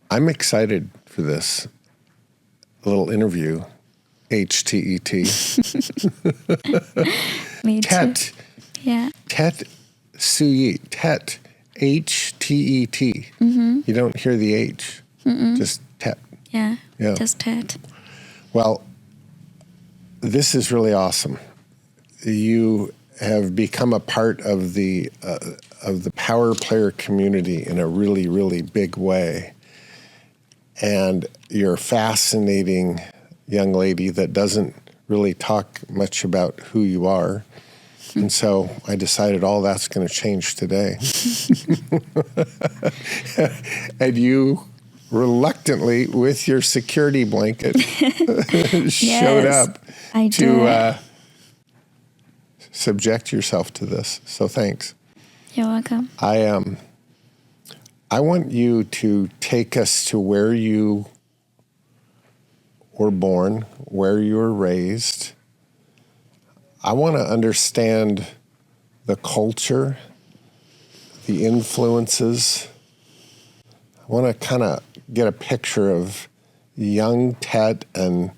I'm excited for this little interview. Htet. Me too. Htet. Yeah. Htet Su Yee. Htet. Htet. Mm-hmm. You don't hear the H. Mm-mm. Just Htet. Yeah. Yeah. Just Htet. Well, this is really awesome. You have become a part of the power player community in a really, really big way. And you're a fascinating young lady that doesn't really talk much about who you are. And so I decided all that's going to change today. And you reluctantly, with your security blanket, showed up to subject yourself to this. So thanks. You're welcome. I want you to take us to where you were born, where you were raised. I want to understand the culture, the influences. I want to kind of get a picture of young Htet and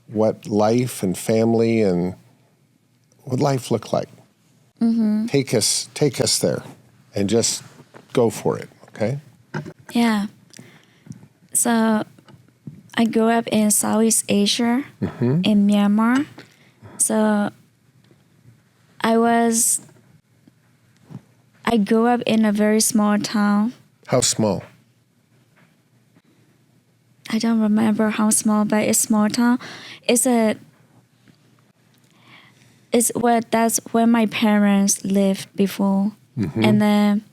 what life and family and what life looked like. Mm-hmm. Take us there and just go for it, okay? Yeah. So I grew up in Southeast Asia, in Myanmar. So I grew up in a very small town. How small? I don't remember how small, but it's a small town. That's where my parents lived before. Mm-hmm. And then,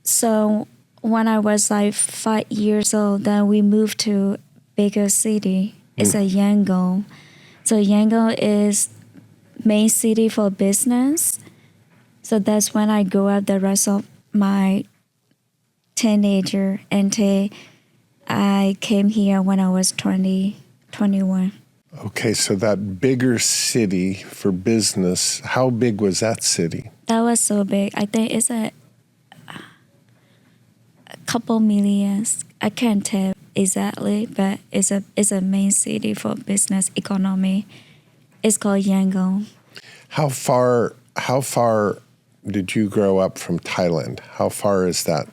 so when I was like 5 years old, then we moved to bigger city. It's a Yangon. So Yangon is main city for business. So that's when I grew up the rest of my teenager until I came here when I was 21. Okay, so that bigger city for business, how big was that city? That was so big. I think it's a couple millions. I can't tell exactly, but it's a main city for business economy. It's called Yangon. How far did you grow up from Thailand? How far is that?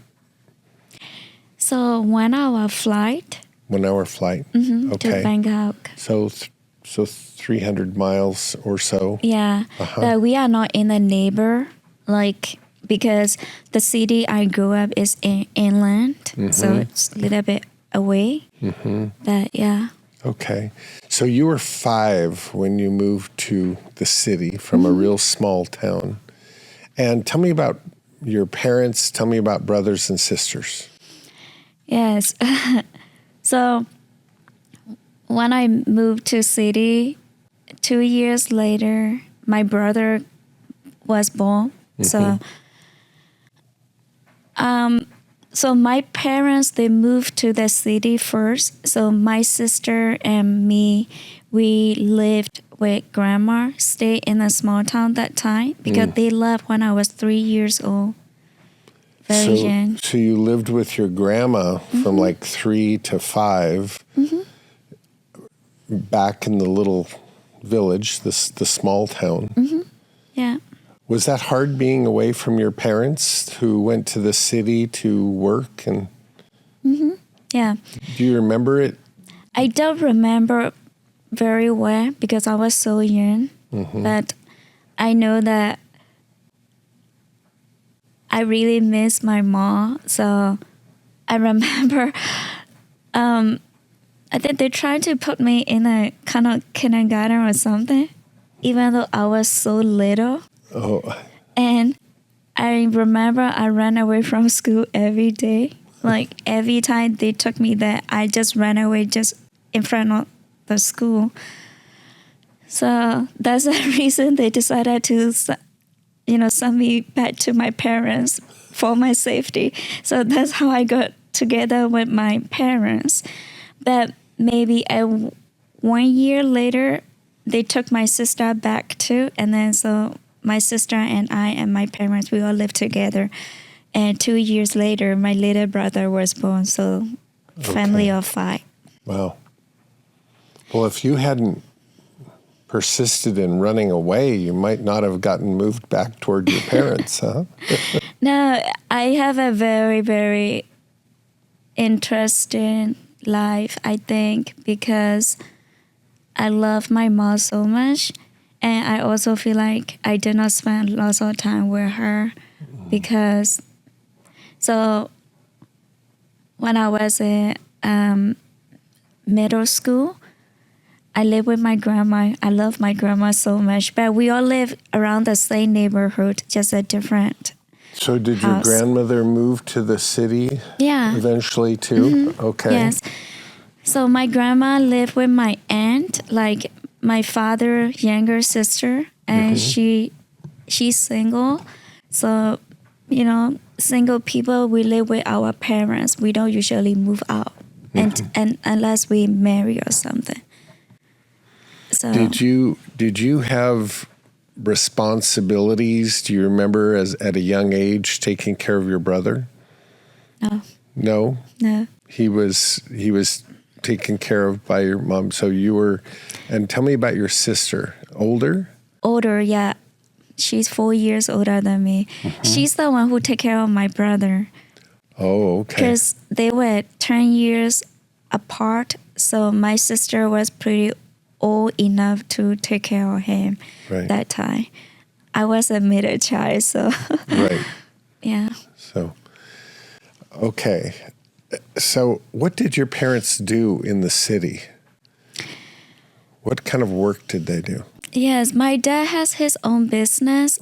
So 1 hour flight. 1 hour flight? Mm-hmm, okay. To Bangkok. So 300 miles or so? Yeah. But we are not in the neighbor, because the city I grew up is in inland. So it's a little bit away. Mm-hmm. But yeah. Okay. So you were 5 when you moved to the city from a real small town. And tell me about your parents. Tell me about brothers and sisters. Yes. So when I moved to city, 2 years later, my brother was born. Mm-hmm. So my parents, they moved to the city first. So my sister and me, we lived with grandma, stayed in a small town that time because they left when I was 3 years old. Very young. So you lived with your grandma from like 3 to 5 back in the little village, the small town. Mm-hmm. Yeah. Was that hard being away from your parents who went to the city to work? And Yeah. Do you remember it? I don't remember very well because I was so young. But I know that I really miss my mom. So I remember I think they tried to put me in a kind of kindergarten or something, even though I was so little. Oh. And I remember I ran away from school every day. Like every time they took me there, I just ran away just in front of the school. So that's the reason they decided to, send me back to my parents for my safety. So that's how I got together with my parents. But maybe 1 year later, they took my sister back too. And then so my sister and I and my parents, we all lived together And 2 years later, my little brother was born. So family of 5. Wow. Well, if you hadn't persisted in running away, you might not have gotten moved back toward your parents, huh? No, I have a very, very interesting life, I think, because I love my mom so much. And I also feel like I did not spend lots of time with her because, so when I was in middle school, I lived with my grandma. I love my grandma so much, but we all live around the same neighborhood, just a different So did your house. grandmother move to the city eventually too? Okay. Yes. So my grandma lived with my aunt, like my father's younger sister, and she's single. So, single people, we live with our parents. We don't usually move out and unless we marry or something. So Did you have responsibilities? Do you remember at a young age taking care of your brother? no. No? He was taken care of by your mom. So you were, and tell me about your sister. Older? Older, yeah. She's 4 years older than me. She's the one who take care of my brother. Oh, okay. Because they were 10 years apart. So my sister was pretty old enough to take care of him that time. I was a middle child, so. Right. Yeah. So, okay. So what did your parents do in the city? What kind of work did they do? Yes, my dad has his own business.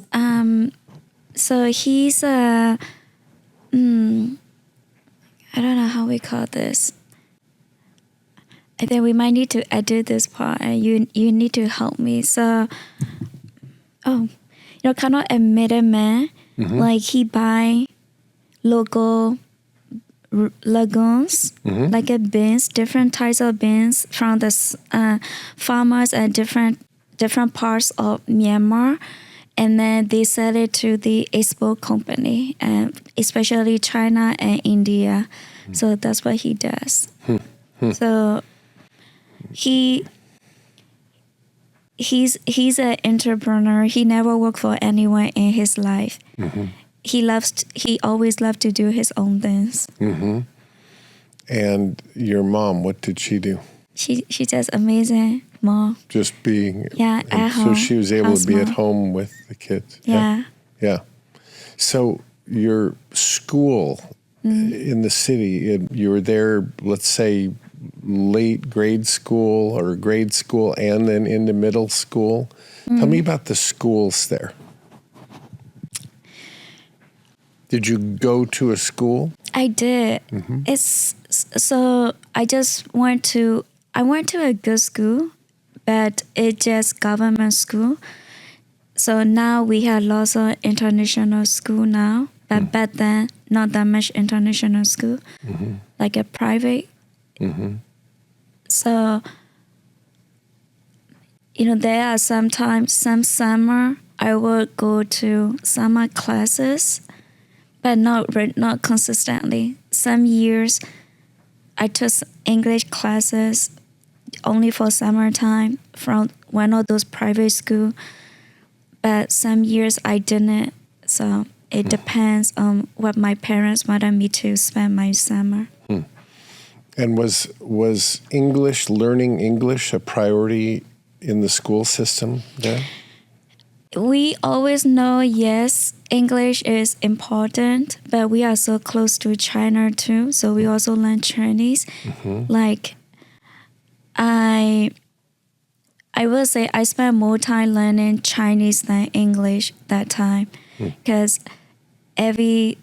So he's I don't know how we call this. I think we might need to edit this part, and you need to help me. So, kind of a middleman. Like he buy local lagoons, like a beans, different types of beans from the farmers at different parts of Myanmar, and then they sell it to the export company, and especially China and India. So that's what he does. So he's an entrepreneur. He never worked for anyone in his life. He always loved to do his own things. And your mom, what did she do? She's just amazing mom. Just being at so home. she was able to be at home with the kids. Yeah. So your school in the city, you were there, let's say, late grade school or grade school and then into middle school. Tell me about the schools there. Did you go to a school? I did. So I went to a good school, but it's just government school. So now we have lots of international school now, but back then not that much international school, like a private. So, there are sometimes some summer I would go to summer classes, but not consistently. Some years I took English classes only for summertime from one of those private schools, but some years I didn't. So it depends on what my parents wanted me to spend my summer. And was learning English a priority in the school system there? We always know, yes, English is important, but we are so close to China too, so we also learn Chinese. Like, I will say I spent more time learning Chinese than English that time, because every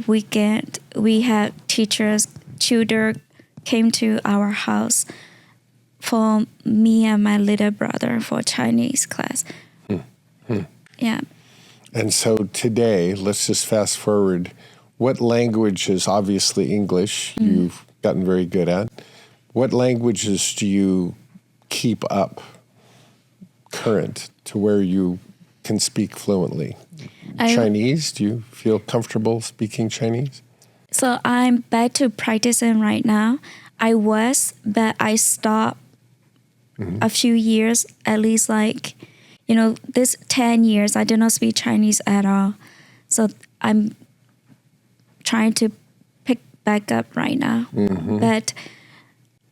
weekend we had tutor came to our house for me and my little brother for Chinese class. Yeah. And so today, let's just fast forward. What language is obviously English you've gotten very good at? What languages do you keep up current to where you can speak fluently? Chinese? Do you feel comfortable speaking Chinese? So I'm back to practicing right now. I was, but I stopped a few years, at least this 10 years, I did not speak Chinese at all. So I'm trying to pick back up right now. But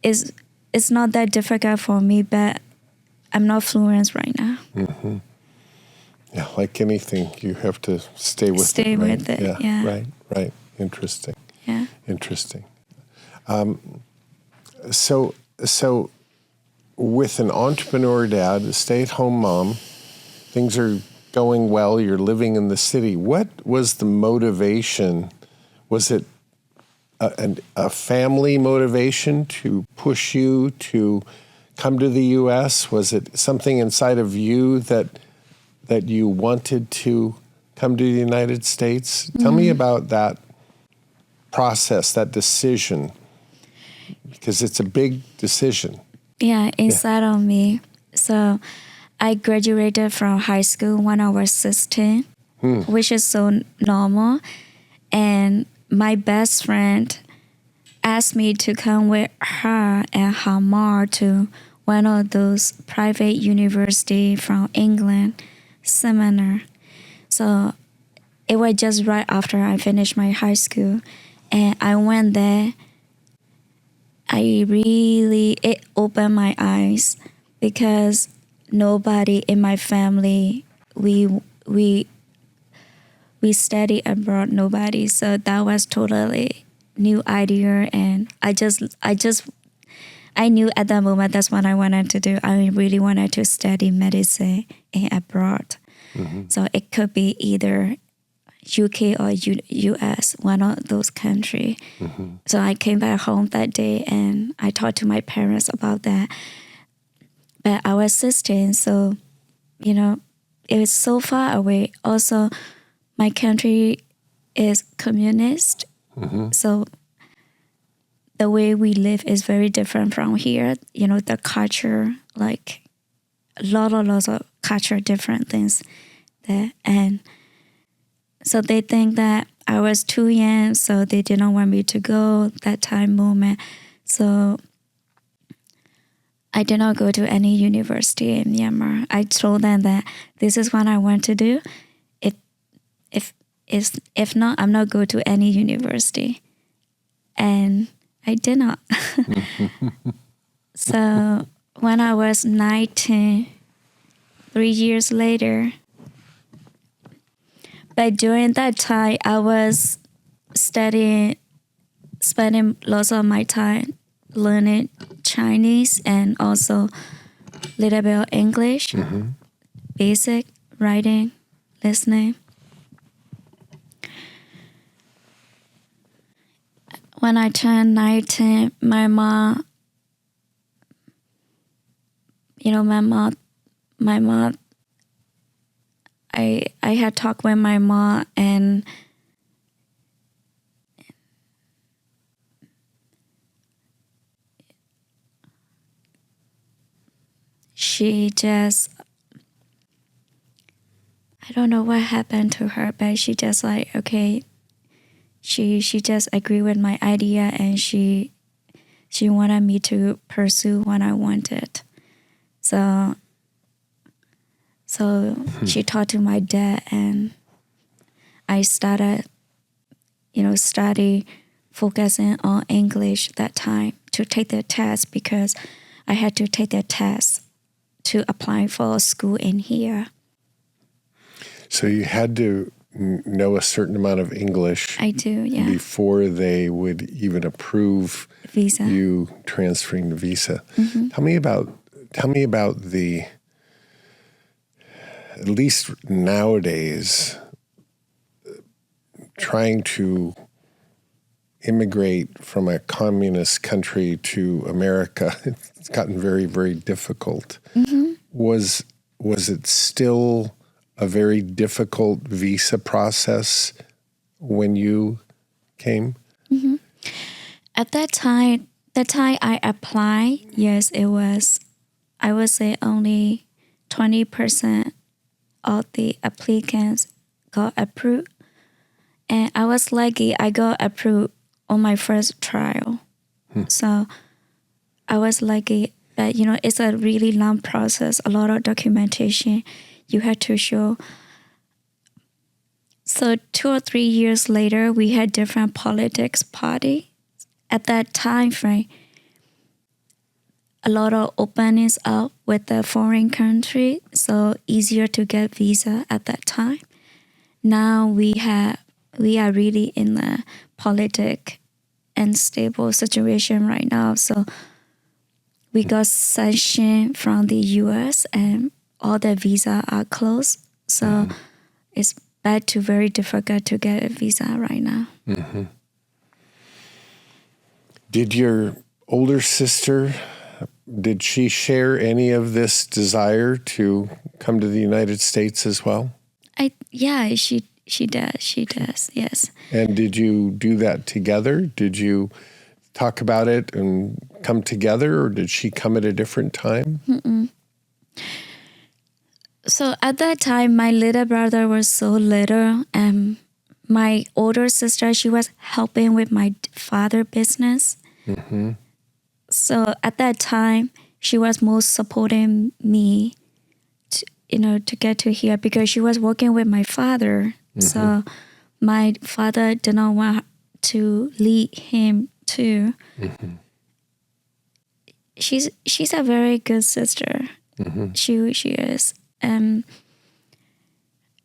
it's not that difficult for me, but I'm not fluent right now. Yeah, like anything, you have to stay with it. Stay right? with it, yeah. Right. Interesting. Yeah. Interesting. So with an entrepreneur dad, a stay-at-home mom, things are going well, you're living in the city. What was the motivation? Was it a family motivation to push you to come to the U.S.? Was it something inside of you that you wanted to come to the United States? Tell me about that process, that decision, because it's a big decision. Yeah, inside of me. So I graduated from high school when I was 16, which is so normal. And my best friend asked me to come with her and her mom to one of those private university from England seminar. So it was just right after I finished my high school. And I went there. It opened my eyes because nobody in my family, we study abroad, nobody. So that was totally new idea. And I knew at that moment that's what I wanted to do. I really wanted to study medicine abroad. So it could be either UK or US, one of those countries. So I came back home that day and I talked to my parents about that. But I was 16, so, it was so far away. Also, my country is communist. So the way we live is very different from here. The culture, like lots of culture, different things there. And so they think that I was too young, so they didn't want me to go that time moment. So I did not go to any university in Myanmar. I told them that this is what I want to do. If not, I'm not going to any university. And I did not. So when I was 19, 3 years later, but during that time, I was spending lots of my time learning Chinese and also a little bit of English, basic writing, listening. When I turned 19, my mom, I had talked with my mom and she just, I don't know what happened to her, but she just okay, she just agreed with my idea and she wanted me to pursue what I wanted. So she talked to my dad and I started, study focusing on English that time to take the test because I had to take the test to apply for a school in here. So you had to know a certain amount of English. I do, yeah. Before they would even approve visa. You transferring the visa. Tell me about the, at least nowadays, trying to immigrate from a communist country to America. It's gotten very, very difficult. Was it still a very difficult visa process when you came? At that time I applied, yes, it was, I would say only 20% of the applicants got approved. And I was lucky, I got approved on my first trial. So I was lucky, but it's a really long process, a lot of documentation you had to show. So 2 or 3 years later, we had different politics party. At that time frame, a lot of openings up with the foreign country, so easier to get visa at that time. Now we are really in a politic and stable situation right now. So we got sanction from the US and all the visa are closed. So it's back to very difficult to get a visa right now. Mm-hmm. Did your older sister, did she share any of this desire to come to the United States as well? She does, yes. And did you do that together? Did you talk about it and come together, or did she come at a different time? Mm-mm. So at that time, my little brother was so little, and my older sister, she was helping with my father's business. Mm-hmm. So at that time, she was most supporting me, to get to here because she was working with my father. Mm-hmm. So my father did not want to lead him too. Mm-hmm. She's a very good sister. Mm-hmm. She is.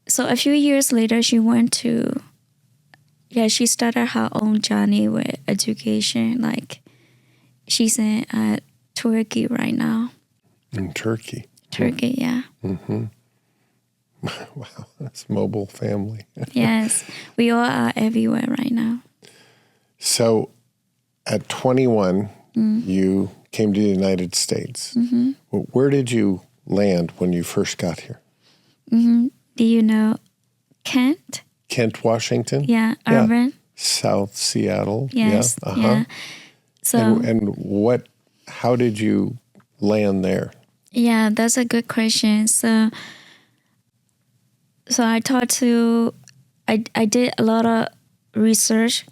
So a few years later, she went to, she started her own journey with education. Like she's in Turkey right now. In Turkey? Turkey, yeah. Mm-hmm. Wow, that's a mobile family. Yes, we all are everywhere right now. So at 21, you came to the United States. Mm-hmm. Where did you land when you first got here? Mm-hmm. Do you know Kent? Kent, Washington? Yeah, urban. South Seattle. Yes. Yeah. Uh-huh. Yeah. So and how did you land there? Yeah, that's a good question. So I I did a lot of research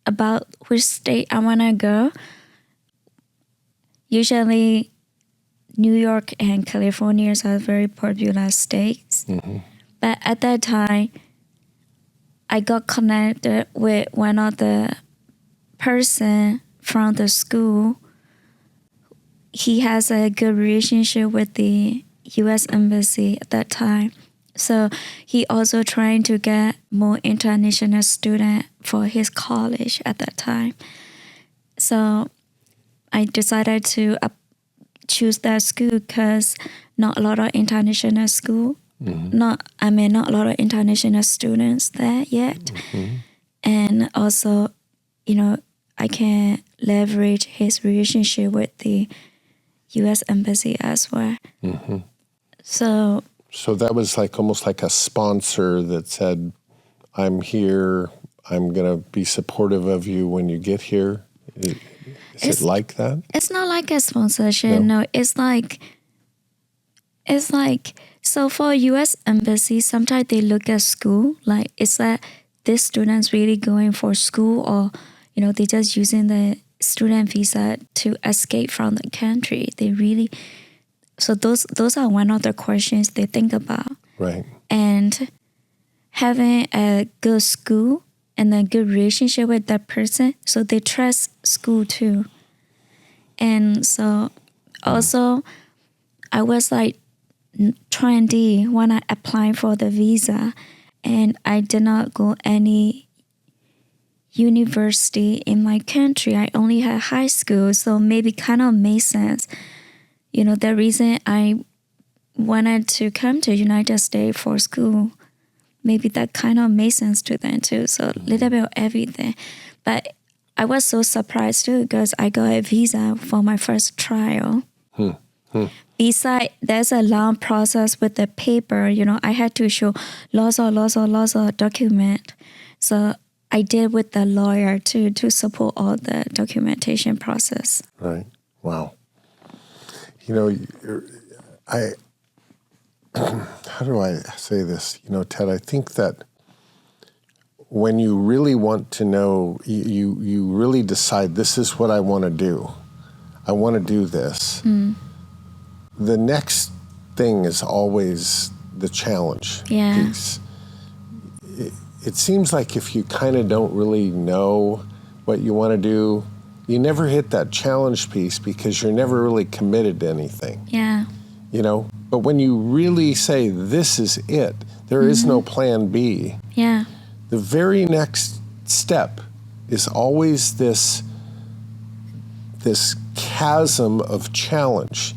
about which state I want to go. Usually New York and California are very popular states. Mm-hmm. But at that time, I got connected with one of the person from the school. He has a good relationship with the U.S. Embassy at that time. So he also trying to get more international students for his college at that time. So I decided to choose that school because not a lot of international school. Mm-hmm. Not a lot of international students there yet. Mm-hmm. And also, I can leverage his relationship with the U.S. Embassy as well. Mm-hmm. So that was almost like a sponsor that said, I'm here, I'm going to be supportive of you when you get here. Is it like that? It's not like a sponsorship. No, it's like, so for U.S. Embassy, sometimes they look at school, like is that this student's really going for school or, they just using the student visa to escape from the country. So those are one of the questions they think about. Right. And having a good school and a good relationship with that person, so they trust school too. And so also I was trendy when I applied for the visa, and I did not go any university in my country. I only had high school, so maybe kind of made sense. The reason I wanted to come to United States for school, maybe that kind of made sense to them too. So a little bit of everything. But I was so surprised too because I got a visa for my first trial. Besides, there's a long process with the paper. I had to show lots of document. So I did with the lawyer too to support all the documentation process. Right. Wow. How do I say this? Ted, I think that when you really want to know, you really decide, this is what I want to do. I want to do this. The next thing is always the challenge piece. It seems like if you kind of don't really know what you want to do, you never hit that challenge piece because you're never really committed to anything. Yeah. You know? But when you really say, this is it, there is no plan B. Yeah. The very next step is always this chasm of challenge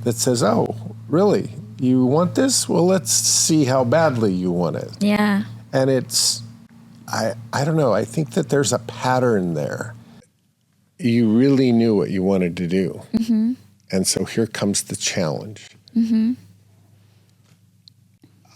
that says, oh, really? You want this? Well, let's see how badly you want it. Yeah. And it's, I don't know, I think that there's a pattern there. You really knew what you wanted to do. And so here comes the challenge.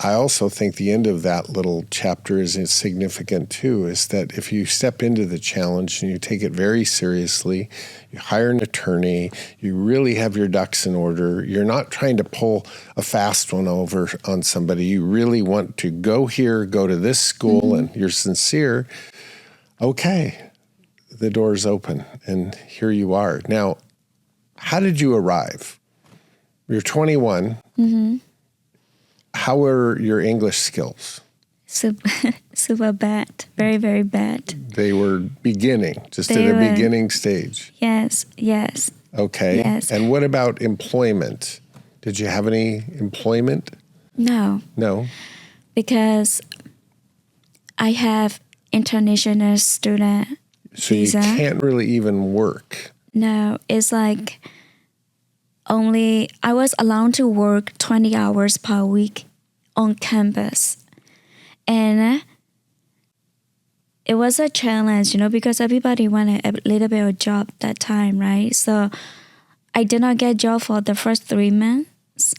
I also think the end of that little chapter is significant too, is that if you step into the challenge and you take it very seriously, you hire an attorney, you really have your ducks in order, you're not trying to pull a fast one over on somebody, you really want to go here, go to this school, and you're sincere, okay, the door's open and here you are. Now, how did you arrive? You're 21. How were your English skills? Super bad. Very, very bad. They were beginning, just at a beginning stage. Yes. Okay. Yes. And what about employment? Did you have any employment? No. No. Because I have international student So visa. you can't really even work. No, it's like only I was allowed to work 20 hours per week on campus. And it was a challenge, because everybody wanted a little bit of job that time, right? So I did not get a job for the first 3 months.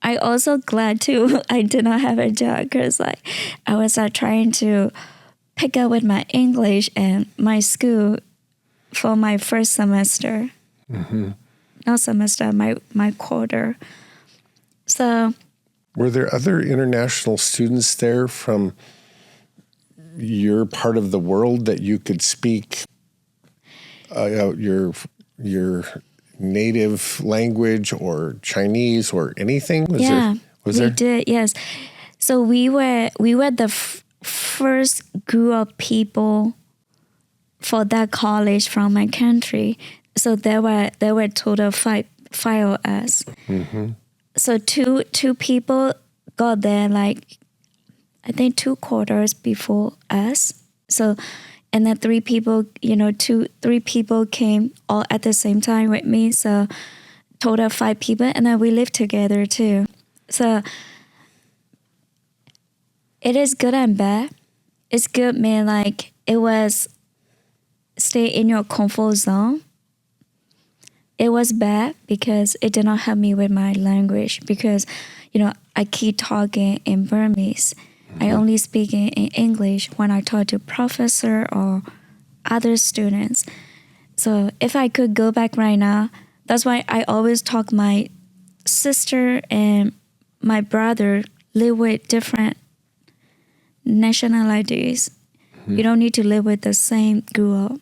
I also glad too I did not have a job because I was trying to pick up with my English and my school for my first semester. Not semester, my quarter. So, were there other international students there from your part of the world that you could speak your native language or Chinese or anything? Was there? Did, yes. So we were the first group of people for that college from my country. So there were total five of us. So two people got there I think 2 quarters before us. So and then 3 people, 3 people came all at the same time with me. So total 5 people, and then we lived together too. So it is good and bad. It's good, man. It was stay in your comfort zone. It was bad because it did not help me with my language because, I keep talking in Burmese. I only speak in English when I talk to professor or other students. So if I could go back right now, that's why I always talk my sister and my brother live with different nationalities. You don't need to live with the same group.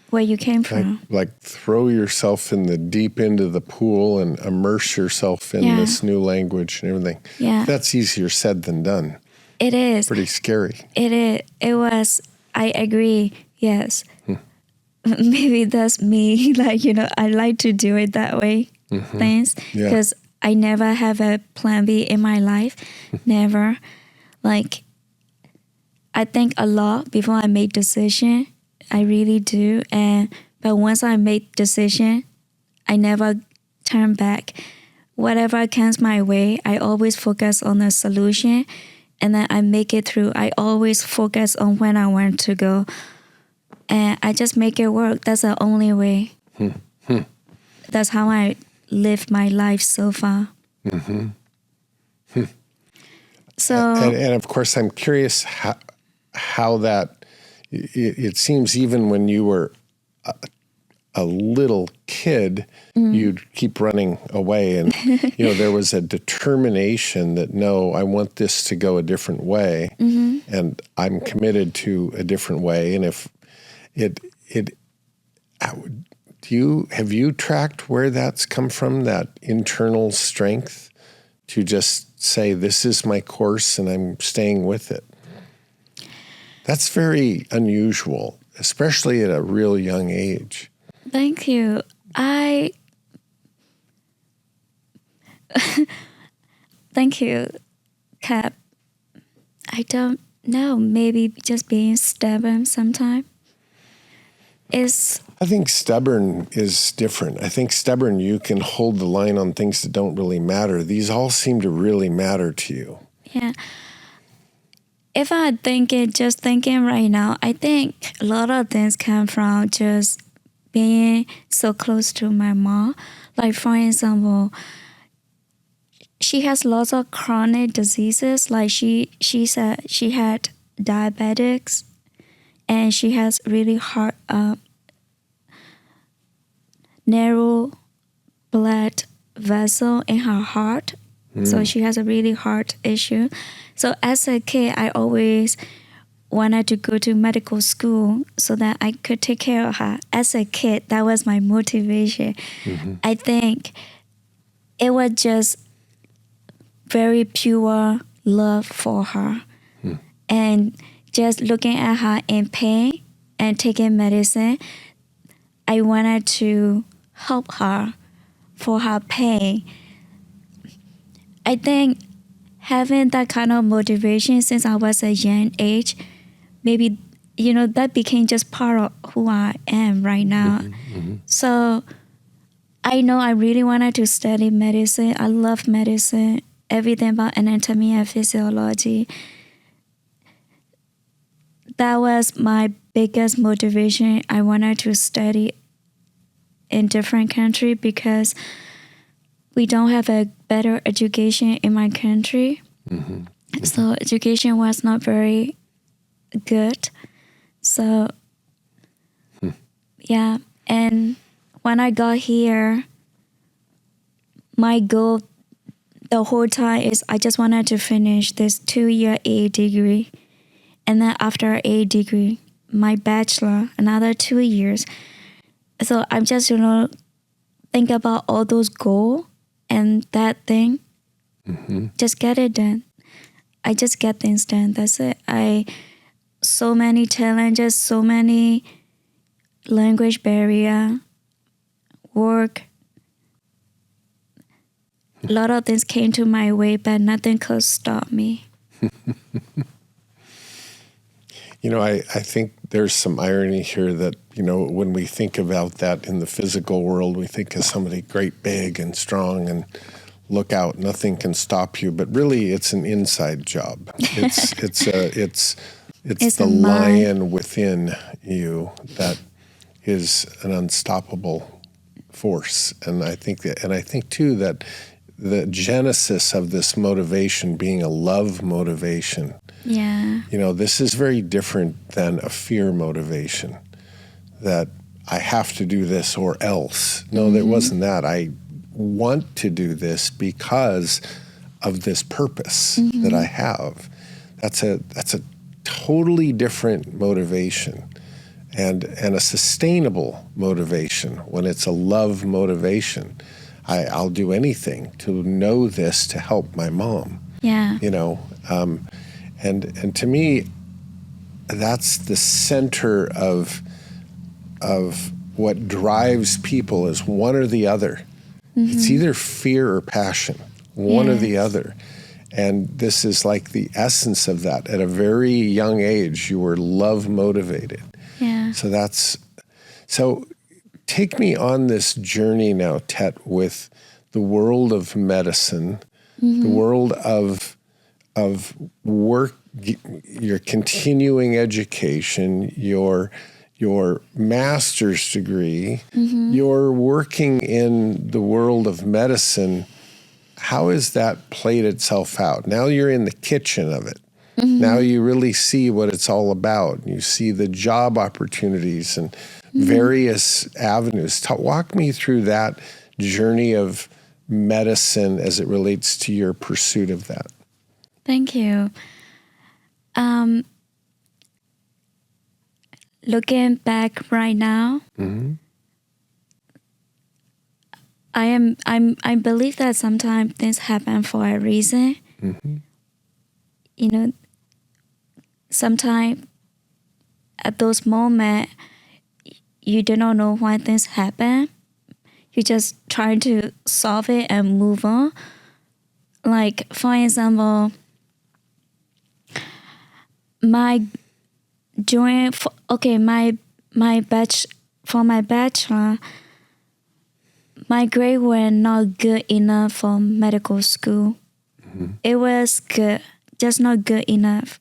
Where you came from. Like throw yourself in the deep end of the pool and immerse yourself in this new language and everything. Yeah. That's easier said than done. It is. Pretty scary. It is. It was. I agree. Yes. Maybe that's me. I like to do it that way. Things. Because I never have a plan B in my life. Never. I think a lot before I make decision. I really do. But once I make decision, I never turn back. Whatever comes my way, I always focus on the solution and then I make it through. I always focus on when I want to go. And I just make it work. That's the only way. That's how I live my life so far. So, and of course, I'm curious how that, it seems even when you were a little kid, you'd keep running away. And, there was a determination that, no, I want this to go a different way. And I'm committed to a different way. And if have you tracked where that's come from, that internal strength to just say, this is my course and I'm staying with it? That's very unusual, especially at a real young age. Thank you. Thank you, Cap. I don't know, maybe just being stubborn sometimes. I think stubborn is different. I think stubborn, you can hold the line on things that don't really matter. These all seem to really matter to you. Yeah. If I just thinking right now, I think a lot of things come from just being so close to my mom. Like, for example, she has lots of chronic diseases. Like she said she had diabetics, and she has really hard, narrow blood vessel in her heart. So she has a really heart issue. So as a kid, I always wanted to go to medical school so that I could take care of her. As a kid, that was my motivation. I think it was just very pure love for her. And just looking at her in pain and taking medicine, I wanted to help her for her pain. I think having that kind of motivation since I was a young age, maybe, that became just part of who I am right now. So I know I really wanted to study medicine. I love medicine, everything about anatomy and physiology. That was my biggest motivation. I wanted to study in different country because we don't have a better education in my country. So education was not very good. So, yeah. And when I got here, my goal the whole time is I just wanted to finish this 2-year A degree. And then after A degree, my bachelor, another 2 years. So I'm just, think about all those goals and that thing. Just get it done. I just get things done. That's it. So many challenges, so many language barrier, work. A lot of things came to my way, but nothing could stop me. I think there's some irony here that, when we think about that in the physical world, we think of somebody great, big, and strong, and look out, nothing can stop you. But really, it's an inside job. It's the lion within you that is an unstoppable force. And I think too that the genesis of this motivation being a love motivation. Yeah. This is very different than a fear motivation that I have to do this or else. No, that wasn't that. I want to do this because of this purpose that I have. That's a totally different motivation and a sustainable motivation when it's a love motivation. I'll do anything to know this to help my mom. Yeah. And to me, that's the center of what drives people is one or the other. It's either fear or passion, one or the other. And this is like the essence of that. At a very young age, you were love motivated. Yeah. So take me on this journey now, Htet, with the world of medicine, the world of work, your continuing education, your master's degree, you're working in the world of medicine. How has that played itself out? Now you're in the kitchen of it. Now you really see what it's all about. You see the job opportunities and various avenues. Walk me through that journey of medicine as it relates to your pursuit of that. Thank you. Looking back right now, I believe that sometimes things happen for a reason. You know, sometimes at those moments, you do not know why things happen. You just try to solve it and move on. Like, for example, my bachelor, my grades were not good enough for medical school. It was good, just not good enough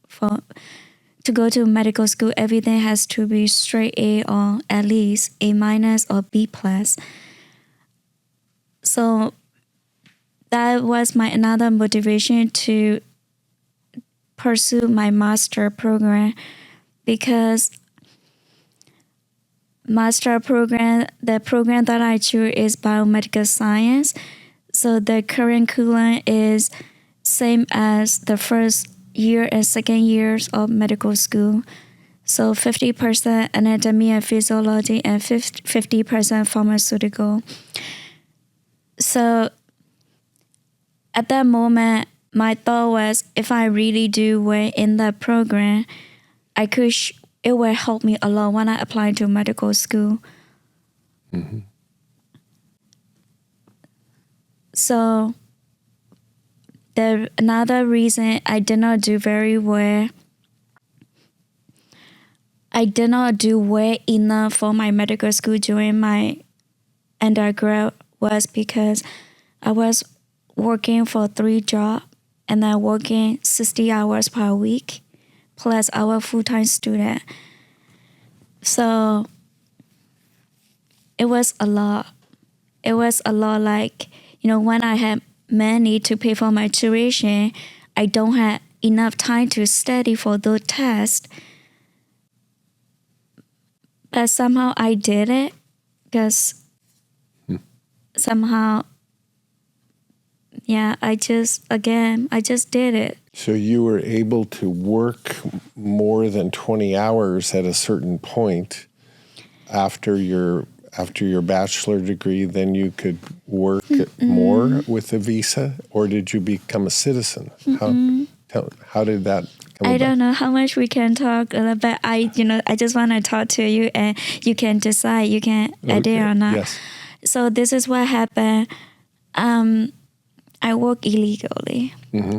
to go to medical school. Everything has to be straight A or at least A- or B+. So that was my another motivation to pursue my master program, because master program, the program that I choose is Biomedical Science. So the curriculum is same as the first year and second years of medical school. So 50% anatomy and physiology and 50% pharmaceutical. So at that moment, my thought was, if I really do well in that program, it will help me a lot when I apply to medical school. So another reason I did not do very well, I did not do well enough for my medical school during my undergrad, was because I was working for 3 jobs and then working 60 hours per week plus our full-time student. So it was a lot. It was a lot, like, when I had money to pay for my tuition, I don't have enough time to study for those tests. But somehow I did it, because somehow, I just did it. So you were able to work more than 20 hours at a certain point after your bachelor degree, then you could work more with a visa, or did you become a citizen? How did that come about? Don't know how much we can talk, but I just want to talk to you, and you can decide, you can edit or not. Yes. So this is what happened. I work illegally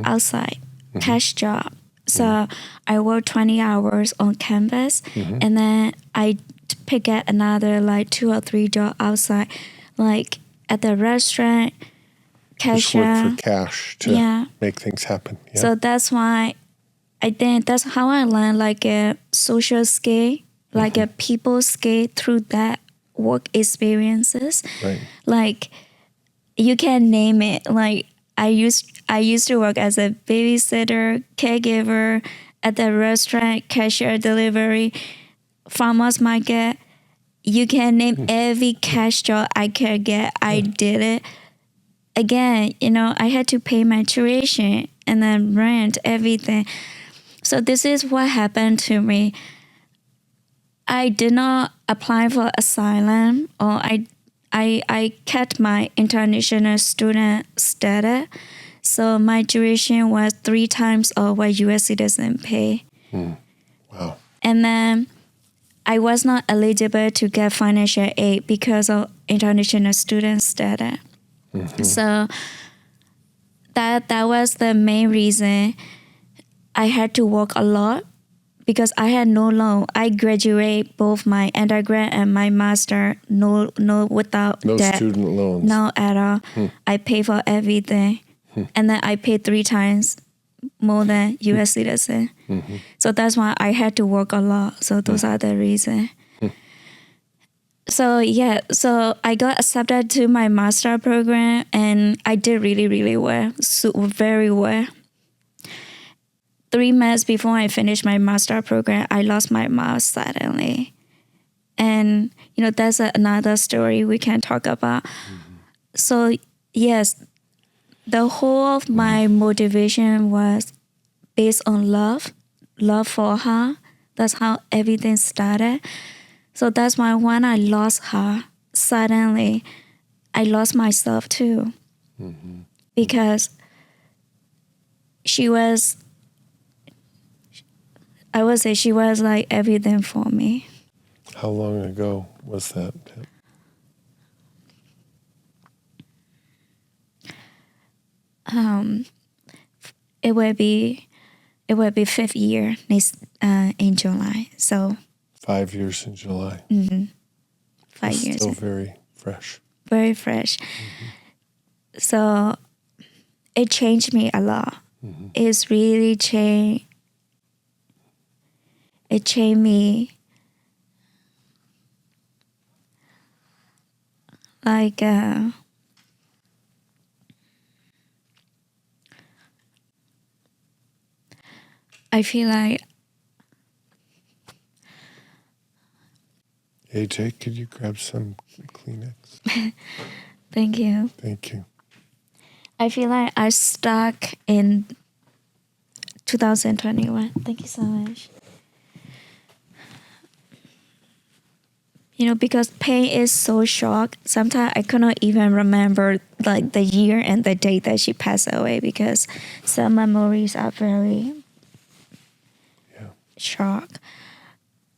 outside, cash job. So I work 20 hours on campus, and then I pick up another like 2 or 3 jobs outside, like at the restaurant, cashier. Just work for cash to make things happen. Yeah. So that's why I think that's how I learned like a social skill, like a people skill through that work experiences. Right. Like, you can name it. Like, I used to work as a babysitter, caregiver, at the restaurant, cashier, delivery, farmers market. You can name every cash job I could get. I did it. Again, I had to pay my tuition and then rent, everything. So this is what happened to me. I did not apply for asylum, or I kept my international student status. So my tuition was 3 times of what U.S. citizens pay. Wow. And then I was not eligible to get financial aid because of international student status. So that was the main reason I had to work a lot, because I had no loan. I graduate both my undergrad and my master no without no debt. Student loans. No at all. I pay for everything. And then I pay 3 times more than U.S. citizen. So that's why I had to work a lot. So those are the reasons. So I got accepted to my master program, and I did really, really well, very well. 3 months before I finished my master program, I lost my mouth suddenly. And, that's another story we can talk about. So, yes, the whole of my motivation was based on love for her. That's how everything started. So that's why when I lost her, suddenly I lost myself too. Because she was, I would say she was like everything for me. How long ago was that? It would be 5th year next in July. So 5 years in July. 5 It's years. Still very fresh. Very fresh. So it changed me a lot. It's really changed. It changed me. Like I feel like AJ, could you grab some Kleenex? thank you. Thank you. I feel like I stuck in 2021. Thank you so much. Because pain is so short, sometimes I cannot even remember like the year and the date that she passed away because some memories are very short.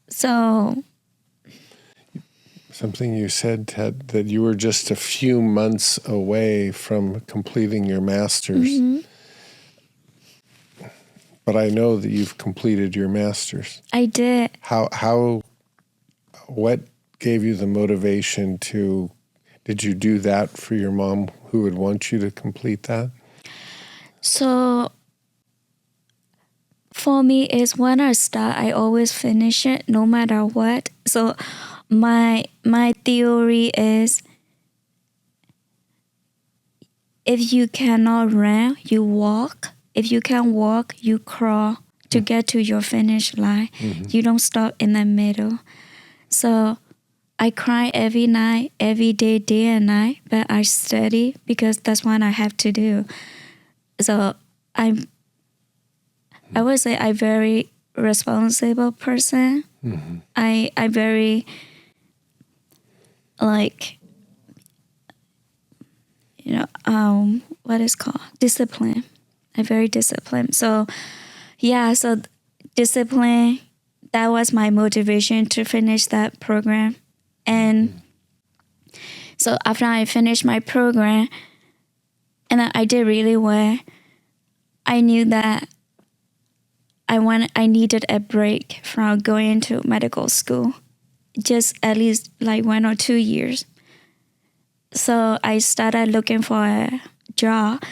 So Something you said, Ted, that you were just a few months away from completing your master's. But I know that you've completed your master's. I did. What gave you the motivation to, did you do that for your mom who would want you to complete that? So for me, is when I start, I always finish it no matter what. So my theory is if you cannot run, you walk. If you can walk, you crawl to get to your finish line. You don't stop in the middle. So I cry every night, every day, day and night, but I study because that's what I have to do. So I would say I'm very responsible person. I very like, what is called discipline. I'm very disciplined. So discipline, that was my motivation to finish that program. And so after I finished my program and I did really well, I knew that I needed a break from going to medical school, just at least like 1 or 2 years. So I started looking for a job.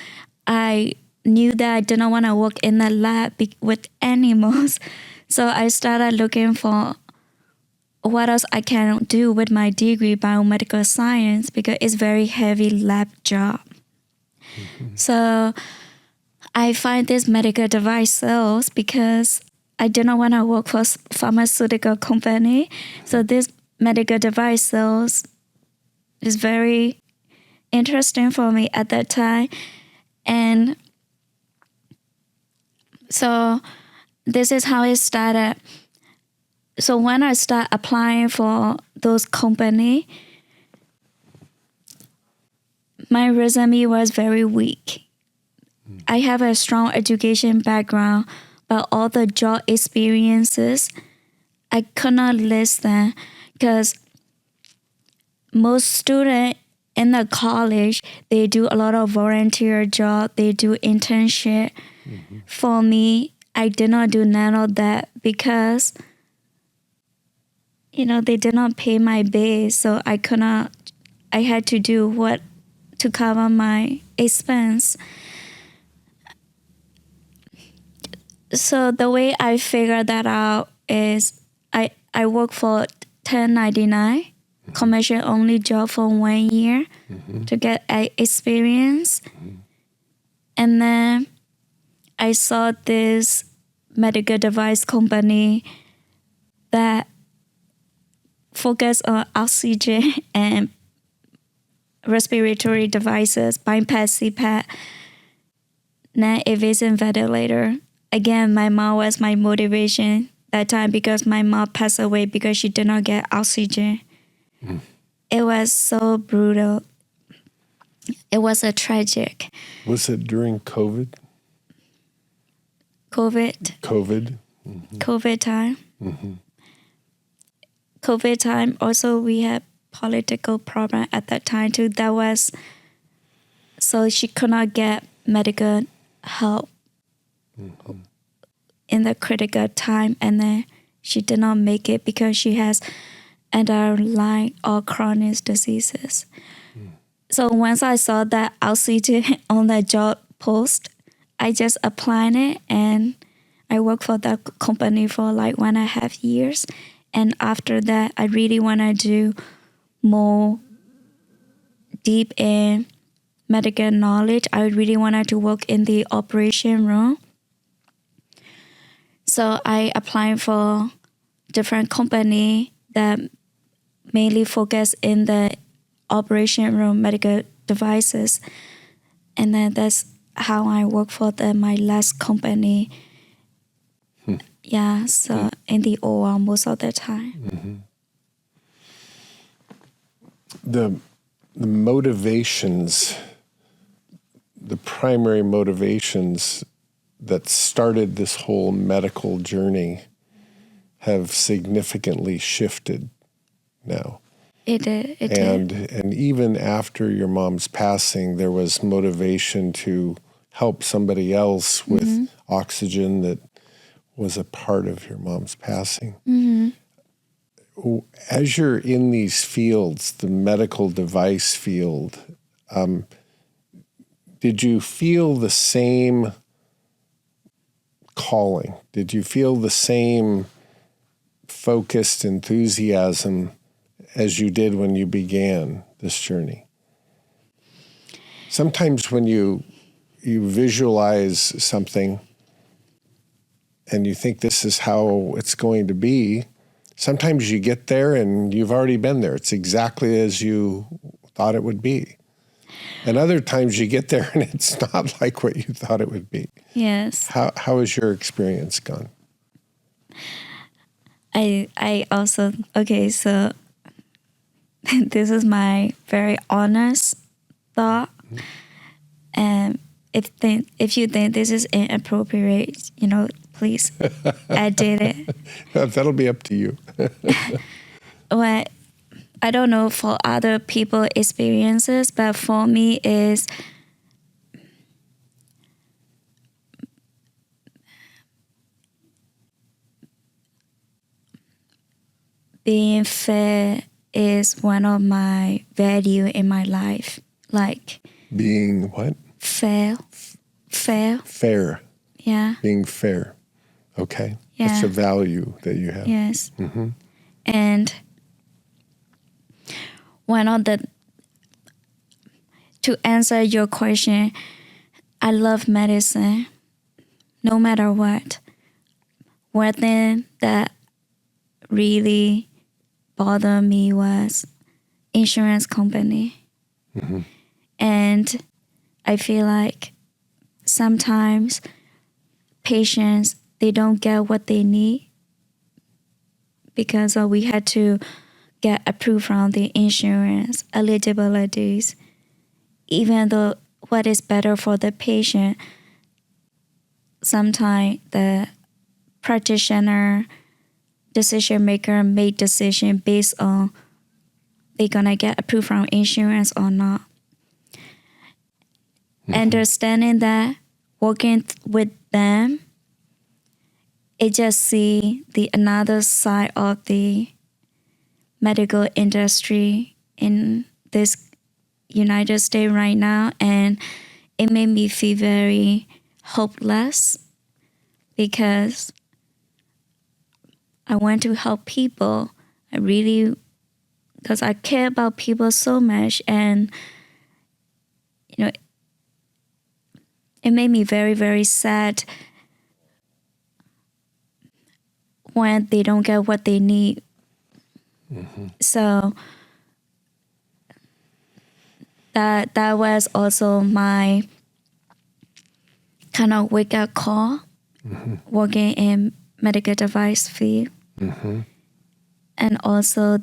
I knew that I didn't want to work in the lab with animals. So I started looking for what else I can do with my degree, Biomedical Science, because it's very heavy lab job. So I find this medical device sales because I didn't want to work for pharmaceutical company. So this medical device sales is very interesting for me at that time. And so this is how it started. So when I start applying for those company, my resume was very weak. I have a strong education background, but all the job experiences, I could not list them because most students in the college, they do a lot of volunteer job, they do internship. For me, I did not do none of that because, they did not pay my base, so I had to do what to cover my expense. So the way I figured that out is I work for 1099, commercial only job for 1 year to get experience. And then I saw this medical device company that focus on oxygen and respiratory devices, bypass CPAP, non-invasive ventilator. Again, my mom was my motivation that time because my mom passed away because she did not get oxygen. It was so brutal. It was a tragic. Was it during COVID? COVID time. COVID time. Also, we had political problem at that time too. That was, so she could not get medical help in the critical time, and then she did not make it because she has underlying or chronic diseases. So once I saw that oxygen on the job post, I just applied it, and I worked for that company for like 1.5 years. And after that, I really want to do more deep in medical knowledge. I really wanted to work in the operation room. So I applied for different company that mainly focus in the operation room medical devices. And then that's how I work for my last company. Yeah, so in the OR most of the time. The motivations, the primary motivations that started this whole medical journey have significantly shifted now. It did. And even after your mom's passing, there was motivation to help somebody else with oxygen that was a part of your mom's passing. As you're in these fields, the medical device field, did you feel the same calling? Did you feel the same focused enthusiasm as you did when you began this journey? Sometimes when you visualize something and you think this is how it's going to be, sometimes you get there and you've already been there. It's exactly as you thought it would be. And other times you get there and it's not like what you thought it would be. Yes. How has your experience gone? I also, okay, so this is my very honest thought. And if you think this is inappropriate, please edit it. That'll be up to you. Well, I don't know for other people experiences, but for me is being fair is one of my value in my life. Like being what? Fair. Fair. Yeah. Being fair. Okay. Yeah. That's a value that you have. Yes. And one of to answer your question, I love medicine, no matter what. One thing that really bothered me was insurance company. And I feel like sometimes patients, they don't get what they need because we had to get approved from the insurance eligibilities. Even though what is better for the patient, sometimes the practitioner, decision maker made decision based on they're gonna get approved from insurance or not. Understanding that, working with them, it just see the another side of the medical industry in this United States right now, and it made me feel very hopeless because I want to help people. Because I care about people so much, and it made me very, very sad when they don't get what they need. So that was also my kind of wake-up call, working in medical device field. And also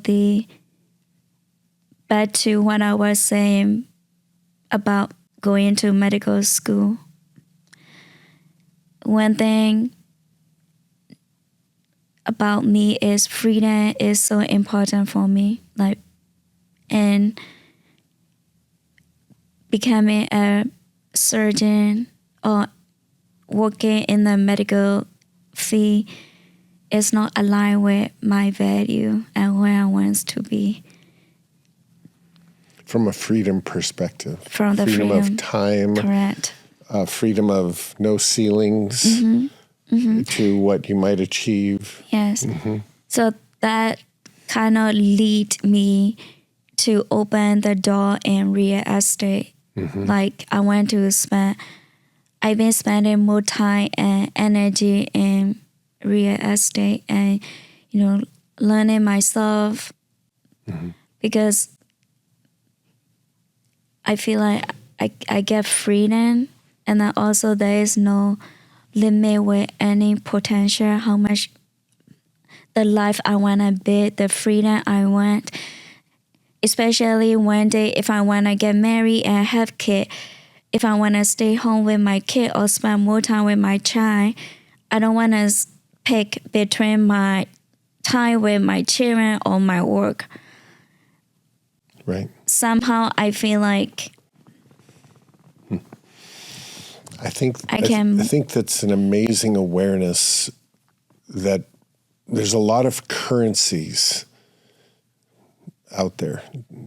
back to what I was saying about going to medical school. One thing about me is freedom is so important for me. And becoming a surgeon or working in the medical field is not aligned with my value and where I want to be. From a freedom perspective. From the freedom of time. Correct. Freedom of no ceilings to what you might achieve. Yes. So that kind of lead me to open the door in real estate. I've been spending more time and energy in real estate and, learning myself because I feel like I get freedom, and then also there is no limit with any potential, how much the life I want to build, the freedom I want. Especially one day if I want to get married and have kids, if I want to stay home with my kid or spend more time with my child, I don't want to pick between my time with my children or my work. Right. Somehow I feel like I think that's an amazing awareness that there's a lot of currencies out there,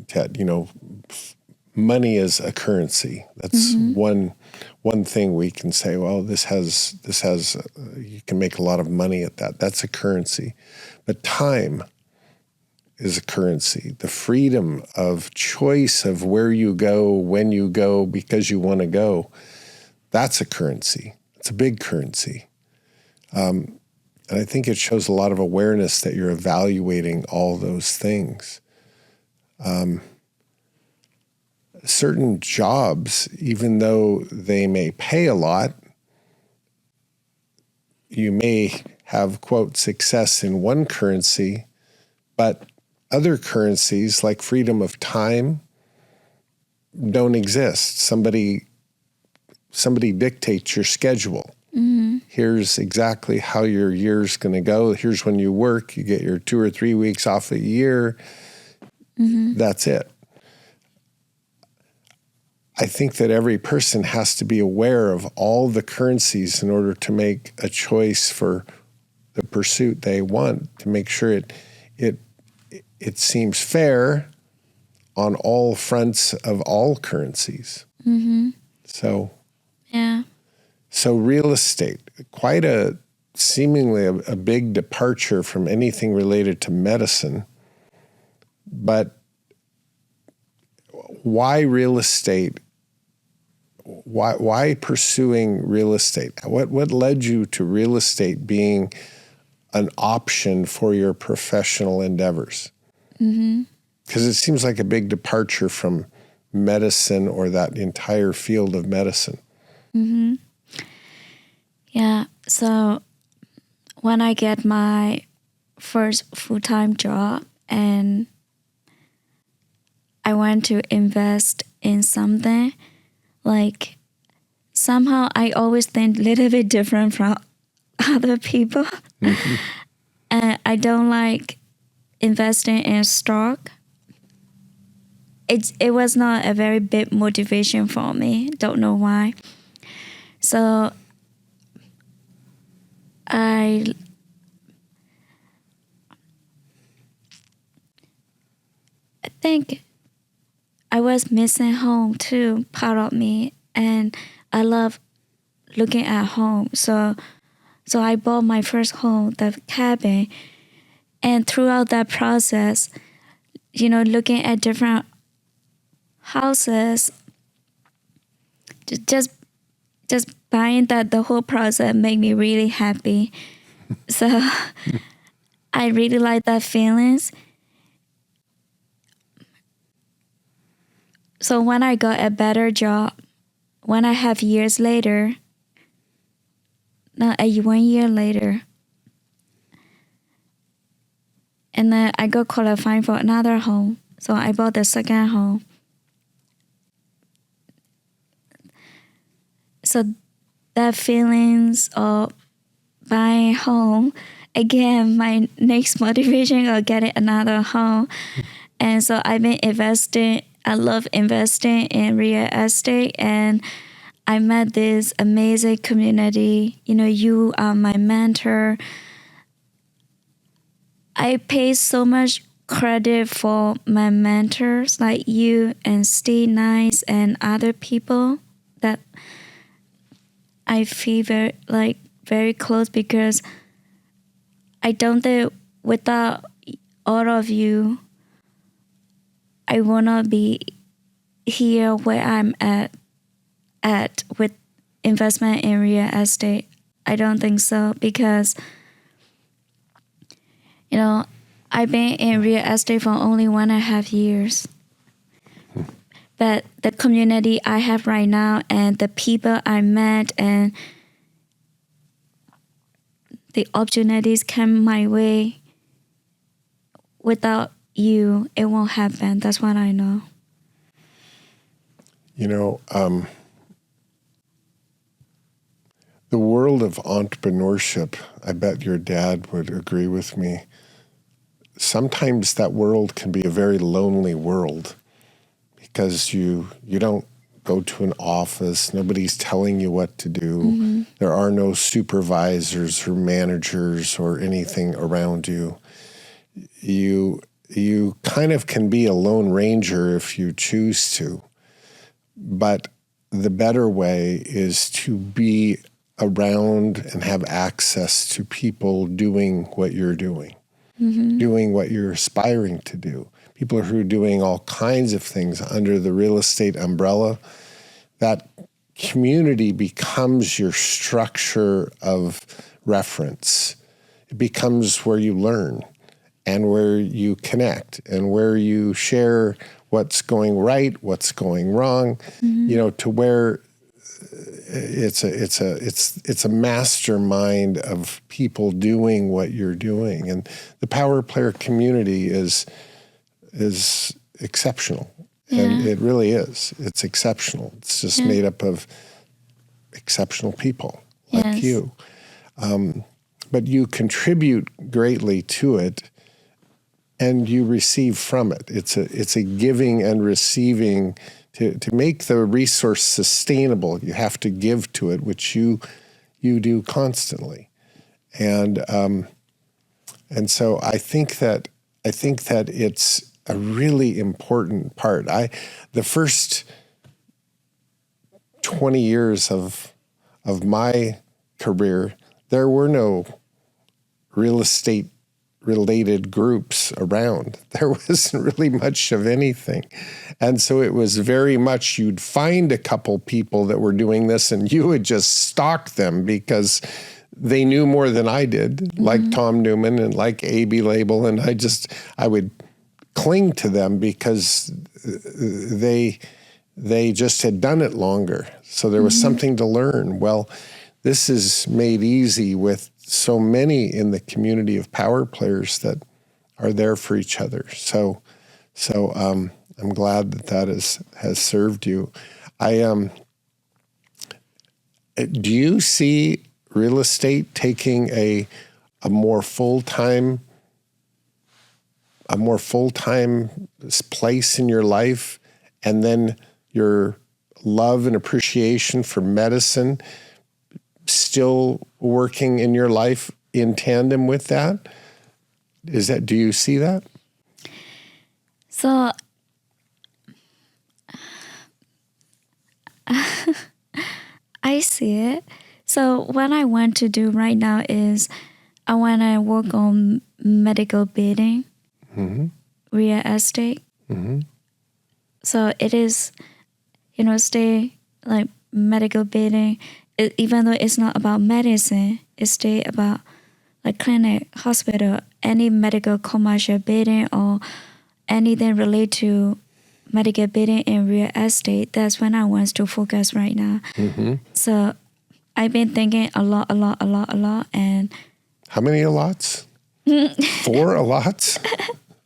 Htet. Money is a currency. That's one thing we can say, well, this has you can make a lot of money at that. That's a currency. But time is a currency. The freedom of choice of where you go, when you go, because you want to go, that's a currency. It's a big currency. And I think it shows a lot of awareness that you're evaluating all those things. Certain jobs, even though they may pay a lot, you may have, quote, success in one currency, but other currencies like freedom of time don't exist. Somebody dictates your schedule. Here's exactly how your year's going to go. Here's when you work. You get your 2 or 3 weeks off a year. That's it. I think that every person has to be aware of all the currencies in order to make a choice for the pursuit they want, to make sure it seems fair on all fronts of all currencies. So real estate, quite seemingly a big departure from anything related to medicine, but why real estate? Why pursuing real estate? What led you to real estate being an option for your professional endeavors? Because it seems like a big departure from medicine or that entire field of medicine. Yeah. So when I get my first full-time job and I want to invest in something, like somehow I always think a little bit different from other people. And I don't like investing in stock. It was not a very big motivation for me. Don't know why. So I think I was missing home too, part of me, and I love looking at home. So I bought my first home, the cabin, and throughout that process, looking at different houses, just buying that, the whole process made me really happy. So I really like that feelings. So when I got a better job, 1.5 years later, no, 1 year later, and then I got qualified for another home. So I bought the second home. So that feelings of buying home, again, my next motivation of getting another home. And so I've been investing. I love investing in real estate, and I met this amazing community. You know, you are my mentor. I pay so much credit for my mentors like you and Steve Nice and other people that I feel very close, because I don't think without all of you, I will not be here where I'm at with investment in real estate. I don't think so, because, you know, I've been in real estate for only 1.5 years. But the community I have right now and the people I met and the opportunities come my way, without you, it won't happen. That's what I know. You know, the world of entrepreneurship, I bet your dad would agree with me. Sometimes that world can be a very lonely world, because you don't go to an office. Nobody's telling you what to do. Mm-hmm. There are no supervisors or managers or anything around you. You kind of can be a lone ranger if you choose to. But the better way is to be around and have access to people doing what you're doing, mm-hmm. doing what you're aspiring to do. People who are doing all kinds of things under the real estate umbrella. That community becomes your structure of reference. It becomes where you learn and where you connect and where you share what's going right, what's going wrong, mm-hmm. you know, to where it's a mastermind of people doing what you're doing. And the power player community is exceptional. Yeah. And it really is. It's exceptional. It's just made up of exceptional people like you. But you contribute greatly to it, and you receive from it. It's a giving and receiving. To make the resource sustainable, you have to give to it, which you do constantly. And so I think that it's a really important part. The first 20 years of my career, there were no real estate related groups around. There wasn't really much of anything. And so it was very much, you'd find a couple people that were doing this and you would just stalk them because they knew more than I did, mm-hmm. like Tom Newman and like A.B. Label. And I would cling to them because they just had done it longer. So there was mm-hmm. something to learn. Well, this is made easy with so many in the community of power players that are there for each other. So I'm glad that has served you. Do you see real estate taking a more full-time place in your life, and then your love and appreciation for medicine still working in your life in tandem with that? Do you see that? So I see it. So what I want to do right now is I want to work on medical bidding, mm-hmm. real estate. Mm-hmm. So it is, stay like medical bidding. Even though it's not about medicine, it's still about like clinic, hospital, any medical commercial bidding or anything related to medical billing and real estate. That's when I want to focus right now. So I've been thinking a lot. And how many lots? 4 a lots?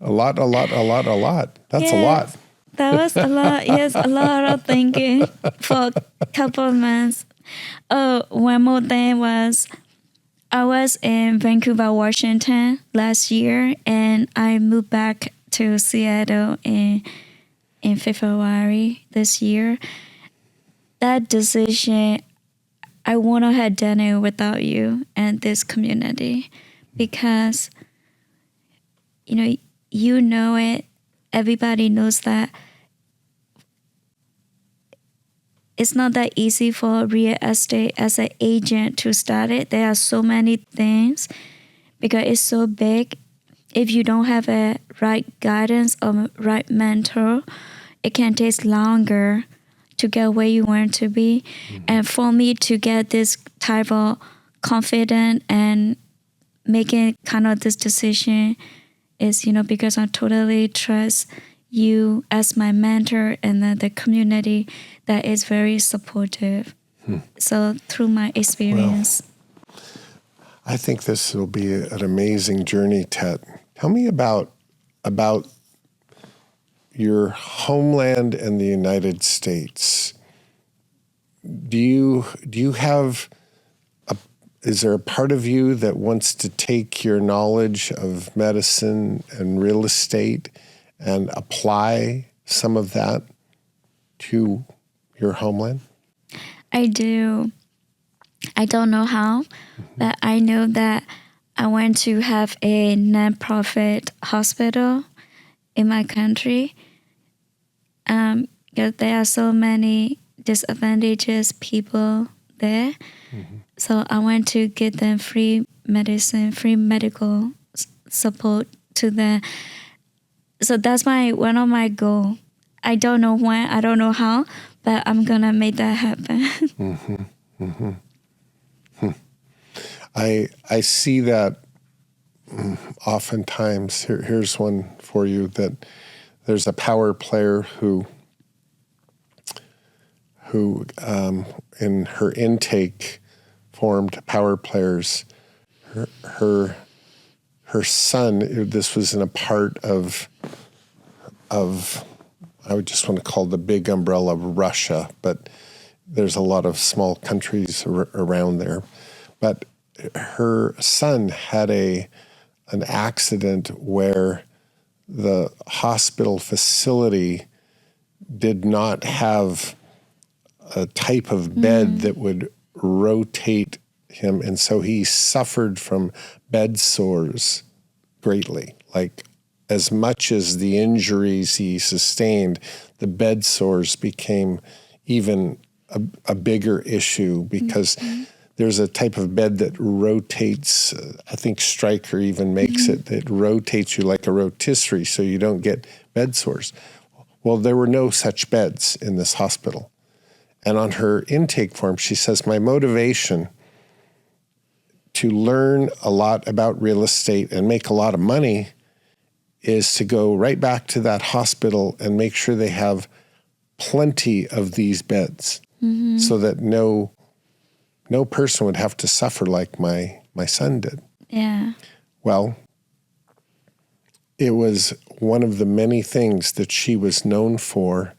A lot. That's a lot. That was a lot. Yes, a lot of thinking for a couple of months. Oh, one more thing was I was in Vancouver, Washington last year, and I moved back to Seattle in February this year. That decision, I wouldn't have done it without you and this community, because you know it. Everybody knows that it's not that easy for real estate as an agent to start it. There are so many things because it's so big. If you don't have a right guidance or right mentor, it can take longer to get where you want to be. And for me to get this type of confidence and making kind of this decision is, because I totally trust you as my mentor and then the community that is very supportive. So through my experience. Well, I think this will be an amazing journey, Htet. Tell me about your homeland and the United States. Do you have is there a part of you that wants to take your knowledge of medicine and real estate and apply some of that to your homeland? I do. I don't know how, but I know that I want to have a nonprofit hospital in my country. Because there are so many disadvantages people there. So I want to give them free medicine, free medical support to them. So that's one of my goals. I don't know when, I don't know how, but I'm going to make that happen. I see that oftentimes. Here's one for you, that there's a power player who in her intake formed power players. Her son, this was in a part of I would just want to call the big umbrella of Russia, but there's a lot of small countries around there. But her son had an accident where the hospital facility did not have a type of bed that would rotate him, and so he suffered from bed sores greatly. Like, as much as the injuries he sustained, the bed sores became even a bigger issue because there's a type of bed that rotates. I think Stryker even makes it that rotates you like a rotisserie so you don't get bed sores. Well, there were no such beds in this hospital. And on her intake form, she says, my motivation to learn a lot about real estate and make a lot of money is to go right back to that hospital and make sure they have plenty of these beds so that no person would have to suffer like my son did. Yeah. Well, it was one of the many things that she was known for.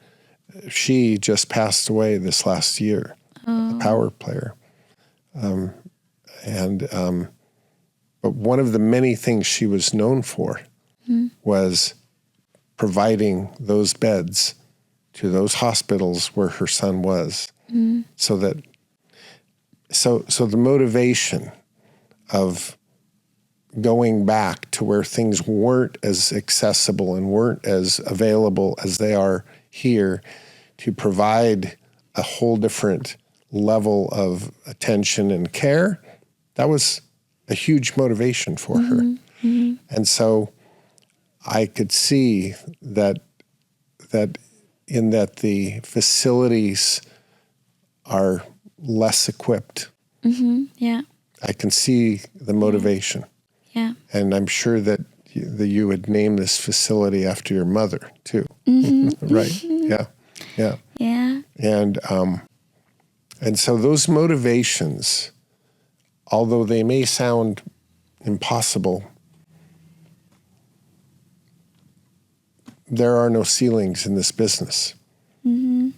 She just passed away this last year, a power player. But one of the many things she was known for was providing those beds to those hospitals where her son was. So the motivation of going back to where things weren't as accessible and weren't as available as they are here, to provide a whole different level of attention and care, that was a huge motivation for her. And so I could see that in that the facilities are less equipped. Yeah. I can see the motivation. Yeah. And I'm sure that that you would name this facility after your mother too. Right? Yeah. Yeah. And so those motivations, although they may sound impossible, there are no ceilings in this business. And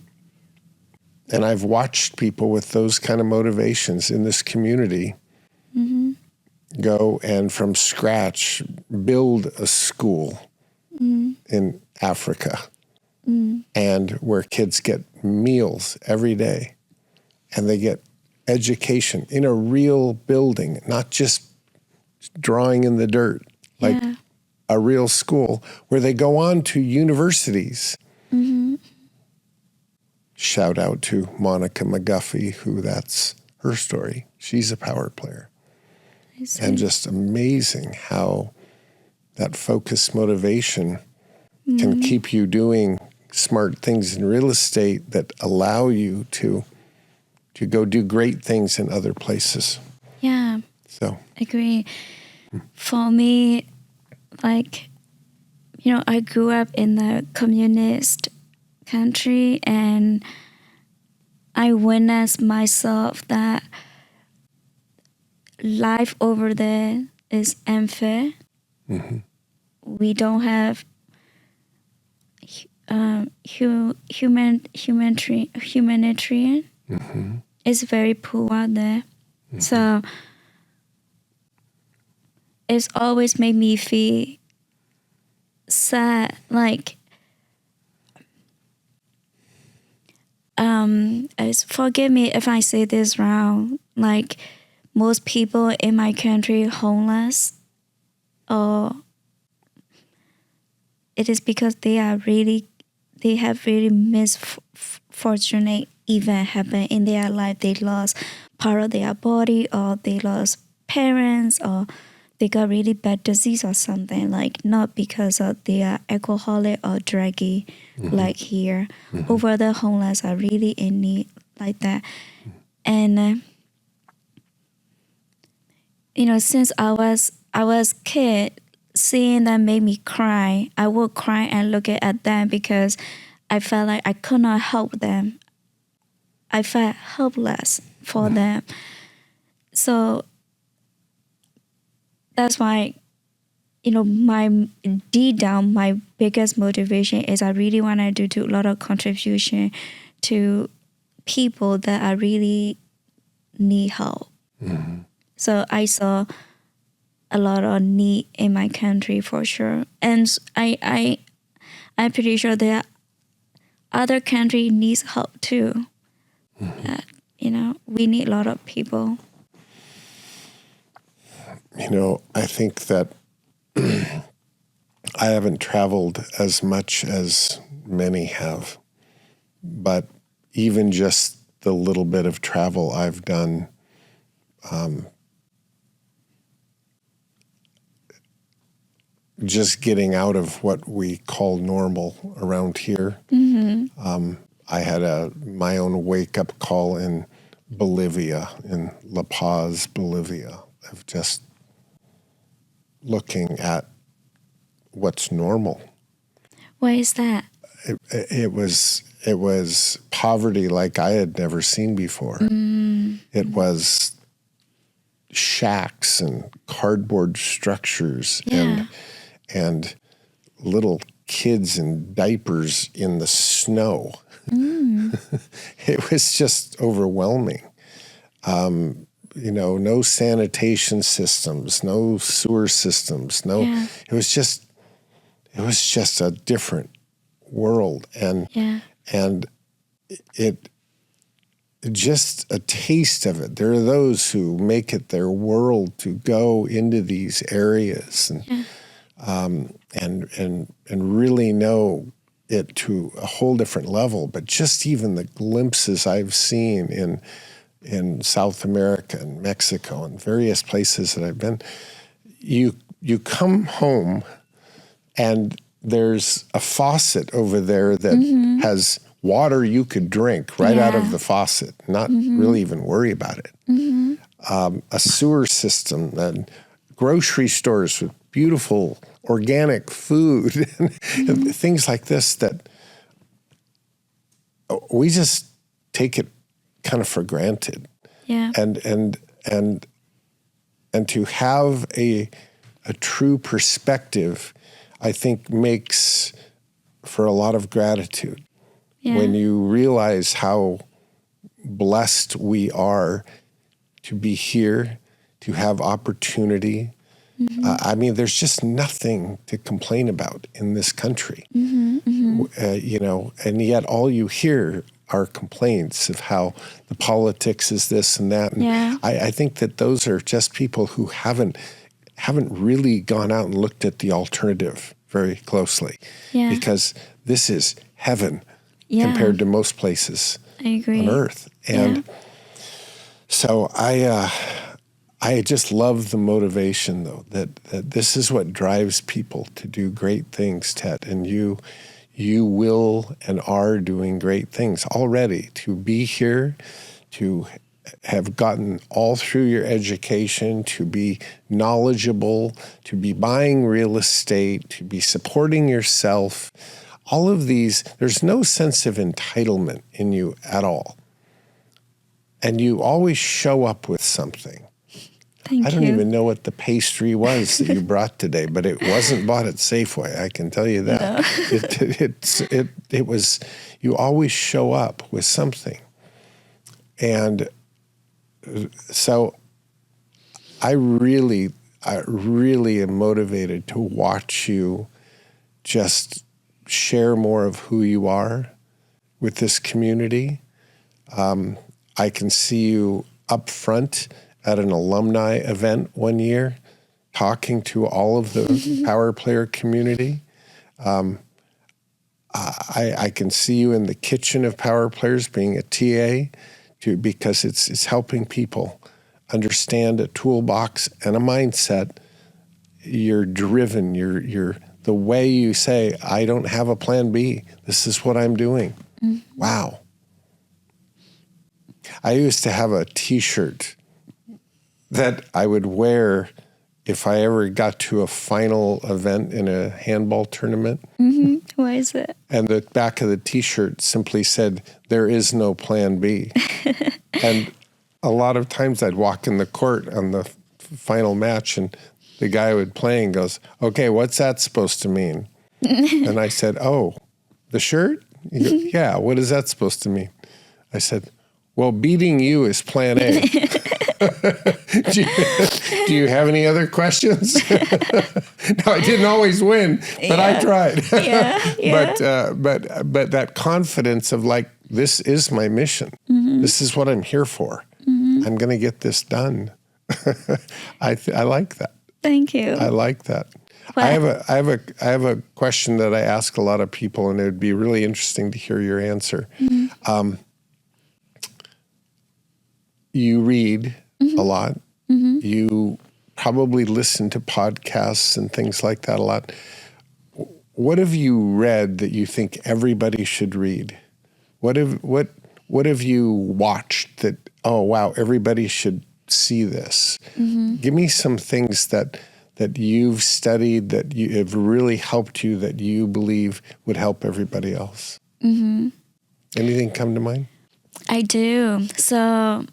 I've watched people with those kind of motivations in this community go and from scratch build a school in Africa and where kids get meals every day and they get education in a real building, not just drawing in the dirt, like a real school where they go on to universities. Shout out to Monica McGuffey, who that's her story. She's a power player. And just amazing how that focused motivation can keep you doing smart things in real estate that allow you to go do great things in other places. Yeah. So Agree. For me, like, I grew up in the communist country and I witnessed myself that life over there is unfair. We don't have humanitarian. It's very poor out there. So it's always made me feel sad, like forgive me if I say this wrong, like most people in my country homeless, or it is because they have really misfortunate event happen in their life. They lost part of their body, or they lost parents, or they got really bad disease or something, like not because of they are alcoholic or druggy like here. Over the homeless are really in need like that. And since I was kid, seeing that made me cry. I would cry and look at them because I felt like I could not help them. I felt helpless for them. So that's why, my deep down, my biggest motivation is I really want to do a lot of contribution to people that I really need help. So I saw a lot of need in my country for sure, and I'm pretty sure that other country needs help too. We need a lot of people. I think that I haven't traveled as much as many have, but even just the little bit of travel I've done, just getting out of what we call normal around here. I had my own wake-up call in Bolivia, in La Paz, Bolivia, of just looking at what's normal. What is that? It was poverty like I had never seen before. It was shacks and cardboard structures and little kids in diapers in the snow. It was just overwhelming. No sanitation systems, no sewer systems, it was just a different world. And it just a taste of it. There are those who make it their world to go into these areas and really know it to a whole different level. But just even the glimpses I've seen in South America and Mexico and various places that I've been, you come home and there's a faucet over there that has water you could drink right out of the faucet, not really even worry about it. A sewer system and grocery stores with beautiful organic food and things like this that we just take it kind of for granted. Yeah. And to have a true perspective, I think makes for a lot of gratitude. Yeah. When you realize how blessed we are to be here, to have opportunity. I mean, there's just nothing to complain about in this country. You know, and yet all you hear are complaints of how the politics is this and that. And Yeah. I think that those are just people who haven't really gone out and looked at the alternative very closely. Yeah. Because this is heaven Yeah. compared to most places I agree. on earth. And so I just love the motivation, though, that this is what drives people to do great things, Htet. And you will and are doing great things already. To be here, to have gotten all through your education, to be knowledgeable, to be buying real estate, to be supporting yourself. All of these, there's no sense of entitlement in you at all. And you always show up with something. Thank I don't you. even know what the pastry was that you brought today, but it wasn't bought at Safeway. I can tell you that. No. It was, you always show up with something. And so I really am motivated to watch you just share more of who you are with this community. I can see you up front at an alumni event one year, talking to all of the Power Player community. I can see you in the kitchen of Power Players being a TA, because it's helping people understand a toolbox and a mindset. You're driven. You're the way you say, I don't have a plan B. This is what I'm doing. Wow. I used to have a T-shirt that I would wear if I ever got to a final event in a handball tournament. Why is it? And the back of the T-shirt simply said, there is no plan B. And a lot of times I'd walk in the court on the final match and the guy who was playing goes, okay, what's that supposed to mean? And I said, oh, the shirt? He goes, yeah, what is that supposed to mean? I said, well, beating you is plan A. Do you have any other questions? No, I didn't always win, but I tried. But that confidence of like, this is my mission. This is what I'm here for. I'm going to get this done. I like that. Thank you. I like that. Well, I have a question that I ask a lot of people, and it would be really interesting to hear your answer. You read a lot. You probably listen to podcasts and things like that a lot. What have you read that you think everybody should read? What have you watched that, oh, wow, everybody should see this? Give me some things that you've studied that have really helped you that you believe would help everybody else. Anything come to mind? I do. So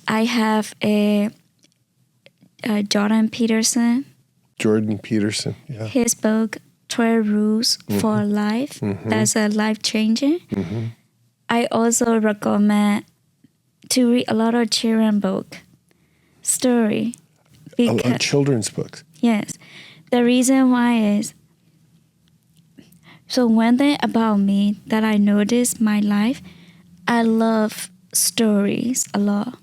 I have a Jordan Peterson. Yeah. His book, 12 Rules for Life. That's a life-changing. I also recommend to read a lot of children's book, story. Children's books. Yes. The reason why is, so one thing about me that I noticed my life, I love stories a lot.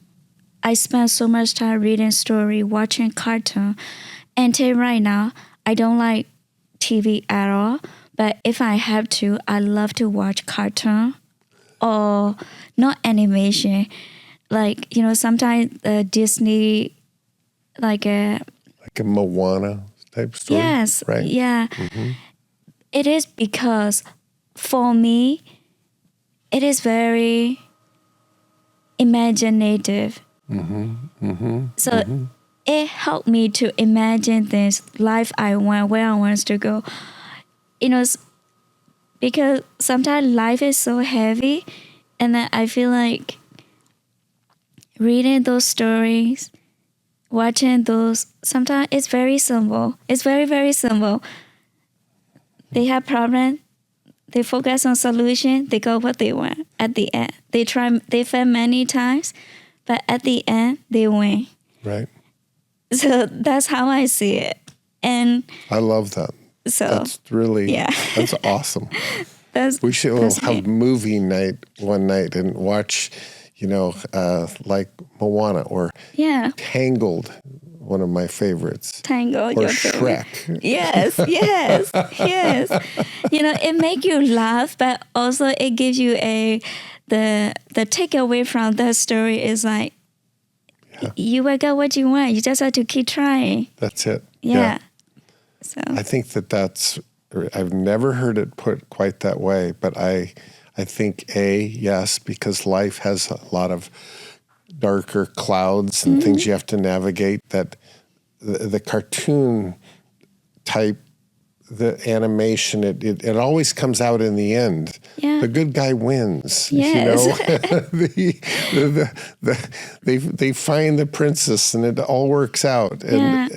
I spend so much time reading story, watching cartoon. Until right now, I don't like TV at all. But if I have to, I love to watch cartoon or not animation. Like, sometimes Disney, like a Moana type story. Yes. Right. Yeah. It is because for me, it is very imaginative. So it helped me to imagine this life I want, where I want to go. Because sometimes life is so heavy, and then I feel like reading those stories, watching those, sometimes it's very simple. It's very, very simple. They have problems. They focus on solution. They go what they want at the end. They fail many times, but at the end, they win. Right. So that's how I see it. And I love that. So that's really, that's awesome. We should have movie night one night and watch, like Moana or Tangled, one of my favorites. Tangled, or your Shrek. Favorite. Yes. It makes you laugh, but also it gives you the takeaway from that story is like, you will get what you want. You just have to keep trying. That's it. Yeah. So I think that's, I've never heard it put quite that way, but I think yes, because life has a lot of darker clouds and things you have to navigate, that the cartoon type, the animation, it always comes out in the end. Yeah. The good guy wins. Yes. They find the princess and it all works out. And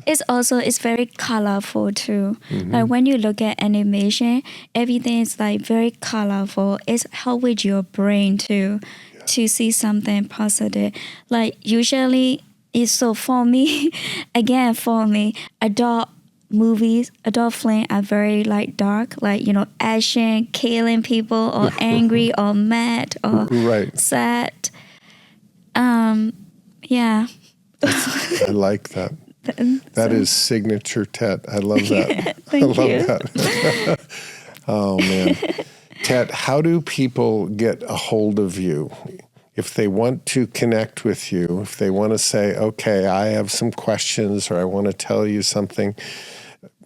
It's very colorful too. Like when you look at animation, everything is like very colorful. It's help with your brain too, to see something positive. Like usually it's so for me, adult movies, adult films are very like dark, like action, killing people, or angry, or mad, or sad. I like that. That is signature Htet. I love that. Thank you. That. Oh man, Htet, how do people get a hold of you? If they want to connect with you, if they want to say, okay, I have some questions or I want to tell you something,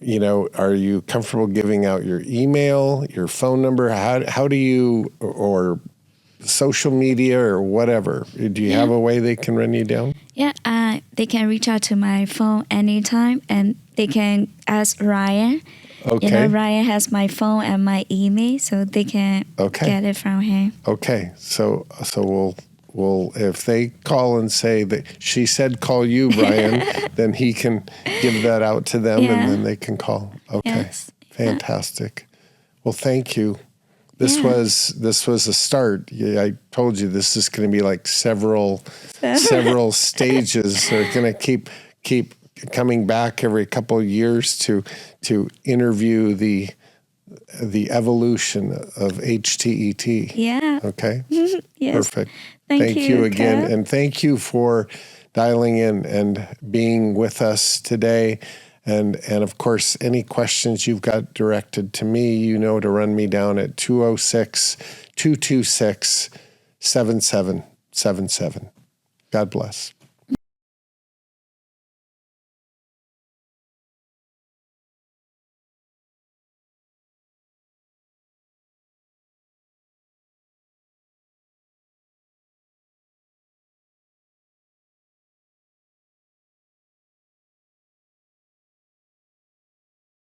are you comfortable giving out your email, your phone number? How do you, or social media or whatever? Do you have a way they can run you down? Yeah, they can reach out to my phone anytime, and they can ask Ryan. Okay. Ryan has my phone and my email, so they can get it from him. Okay, so we'll if they call and say that she said call you, Brian, then he can give that out to them, and then they can call. Okay, yes. Fantastic. Well, thank you. This was a start. I told you this is going to be like several stages. They're going to keep coming back every couple of years to interview the evolution of Htet. Yeah. Okay. Yes. Perfect. Thank you again, Kat. and thank you for dialing in and being with us today. And of course, any questions you've got directed to me, to run me down at 206-226-7777. God bless.